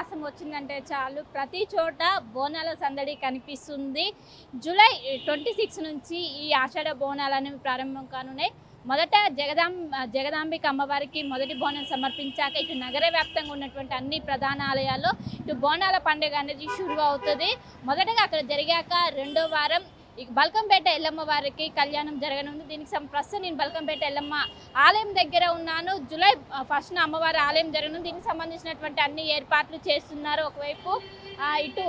మాసం వచ్చిందంటే చాలు ప్రతి చోట బోనాల సందడి కనిపిస్తుంది. జూలై 26 నుంచి ఈ ఆషాఢ బోనాలు అనేవి ప్రారంభం కానున్నాయి. మొదట జగదాంబిక అమ్మవారికి మొదటి బోనం సమర్పించాక ఇటు నగర వ్యాప్తంగా ఉన్నటువంటి అన్ని ప్రధాన ఆలయాల్లో ఇటు బోనాల పండుగ అనేది షురు అవుతుంది. మొదటగా అక్కడ జరిగాక రెండో వారం బల్కంపేట ఎల్లమ్మ వారికి కళ్యాణం జరగనుంది. దీనికి ప్రస్తుతం నేను బల్కంపేట ఎల్లమ్మ ఆలయం దగ్గర ఉన్నాను. జూలై 1న అమ్మవారి ఆలయం జరగనుంది. దీనికి సంబంధించినటువంటి అన్ని ఏర్పాట్లు చేస్తున్నారు. ఒకవైపు ఇటు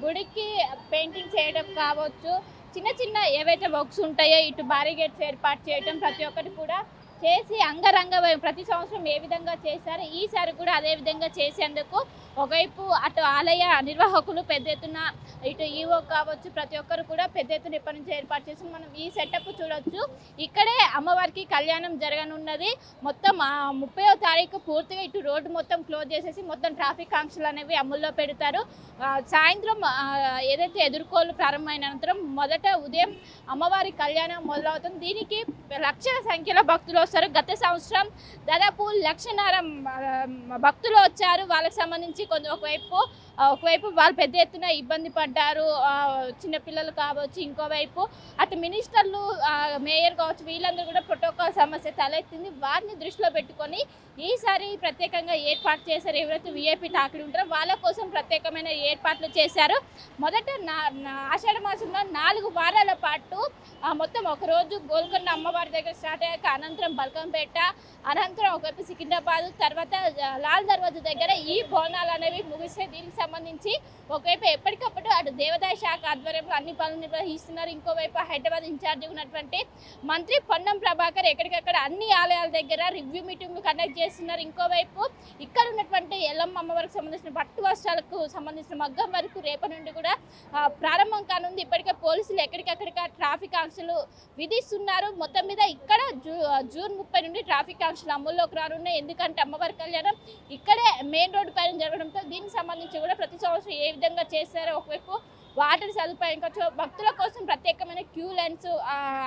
గుడికి పెయింటింగ్ చేయడం కావచ్చు, చిన్న చిన్న ఏవైతే వర్క్స్ ఉంటాయో ఇటు బారిగేట్స్ ఏర్పాటు చేయడం ప్రతి ఒక్కటి కూడా చేసి అంగరంగ ప్రతి సంవత్సరం ఏ విధంగా చేశారు ఈసారి కూడా అదే విధంగా చేసేందుకు ఒకవైపు అటు ఆలయ నిర్వాహకులు పెద్ద ఎత్తున ఇటు ఈవో కావచ్చు ప్రతి ఒక్కరు కూడా పెద్ద ఎత్తున ఇప్పటి నుంచి ఏర్పాటు చేసి మనం ఈ సెటప్ చూడొచ్చు. ఇక్కడే అమ్మవారికి కళ్యాణం జరగనున్నది. మొత్తం 30వ తారీఖు పూర్తిగా ఇటు రోడ్డు మొత్తం క్లోజ్ చేసేసి మొత్తం ట్రాఫిక్ ఆంక్షలు అనేవి అమల్లో పెడతారు. సాయంత్రం ఏదైతే ఎదుర్కోలు ప్రారంభమైన అనంతరం మొదట ఉదయం అమ్మవారి కళ్యాణం మొదలవుతుంది. దీనికి లక్షల సంఖ్యలో భక్తులు వస్తారు. గత సంవత్సరం దాదాపు 1,500,000 భక్తులు వచ్చారు. వాళ్ళకి సంబంధించి ఒకవైపు వాళ్ళు పెద్ద ఎత్తున ఇబ్బంది పడ్డారు, చిన్నపిల్లలు కావచ్చు. ఇంకోవైపు అటు మినిస్టర్లు, మేయర్ కావచ్చు, వీళ్ళందరూ కూడా ప్రోటోకాల్ సమస్య తలెత్తింది. వారిని దృష్టిలో పెట్టుకొని ఈసారి ప్రత్యేకంగా ఏర్పాటు చేశారు. ఎవరైతే విఐపి టాకులు ఉంటారో వాళ్ళ కోసం ప్రత్యేకమైన ఏర్పాట్లు చేశారు. మొదట ఆషాఢ మాసంలో 4 వారాల పాటు మొత్తం ఒకరోజు గోల్కొండ అమ్మవారి దగ్గర స్టార్ట్ అయ్యాక అనంతరం బల్కంపేట, అనంతరం ఒకవైపు సికింద్రాబాద్, తర్వాత లాల్ దర్వాజా దగ్గర ఈ బోనాలు అనేవి ముగిస్తే దీనికి సంబంధించి ఒకవైపు ఎప్పటికప్పుడు అటు దేవాదాయ శాఖ ఆధ్వర్యంలో అన్ని పనులు నిర్వహిస్తున్నారు. ఇంకోవైపు హైదరాబాద్ ఇన్ఛార్జి ఉన్నటువంటి మంత్రి పొన్నం ప్రభాకర్ ఎక్కడికక్కడ అన్ని ఆలయాల దగ్గర రివ్యూ మీటింగ్లు కండక్ట్ చేస్తున్నారు. ఇంకోవైపు ఇక్కడ ఉన్నటువంటి ఎల్లమ్మ అమ్మవారికి సంబంధించిన పట్టు వస్త్రాలకు సంబంధించిన మగ్గం వరకు రేపటి నుండి కూడా ప్రారంభం కానుంది. ఇప్పటికే పోలీసులు ఎక్కడికక్కడిక ట్రాఫిక్ ఆంక్షలు విధిస్తున్నారు. మొత్తం మీద ఇక్కడ జూన్ 30 నుండి ట్రాఫిక్ ఆంక్షలు అమల్లోకి రానున్నాయి. ఎందుకంటే అమ్మవారి కళ్యాణం ఇక్కడే మెయిన్ రోడ్డు పైన జరగడంతో దీనికి సంబంధించి కూడా ప్రతి సంవత్సరం ఏ విధంగా చేస్తారో ఒకవైపు వాటర్ సదుపాయం కావచ్చు, భక్తుల కోసం ప్రత్యేకమైన క్యూ లైన్స్,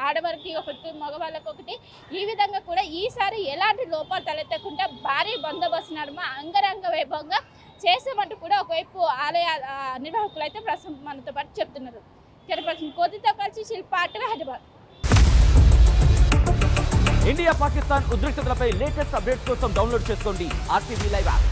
ఆడవారికి ఒకటి మగవాళ్ళకి ఒకటి, ఈ విధంగా కూడా ఈసారి ఎలాంటి లోపాలు తలెత్తకుండా భారీ బందోబస్తు నడుమ అంగరంగ వైభవంగా చేసామంటూ కూడా ఒకవైపు ఆలయ నిర్వాహకులు అయితే ప్రస్తుతం మనతో పాటు చెప్తున్నారు. కోతితో కలిసి శిల్ప హైదరాబాద్. ఇండియా పాకిస్తాన్ ఉద్రిక్తతలపై లేటెస్ట్ అప్డేట్స్ కోసం డౌన్లోడ్ చేసుకోండి RTV లైవ్ యాప్.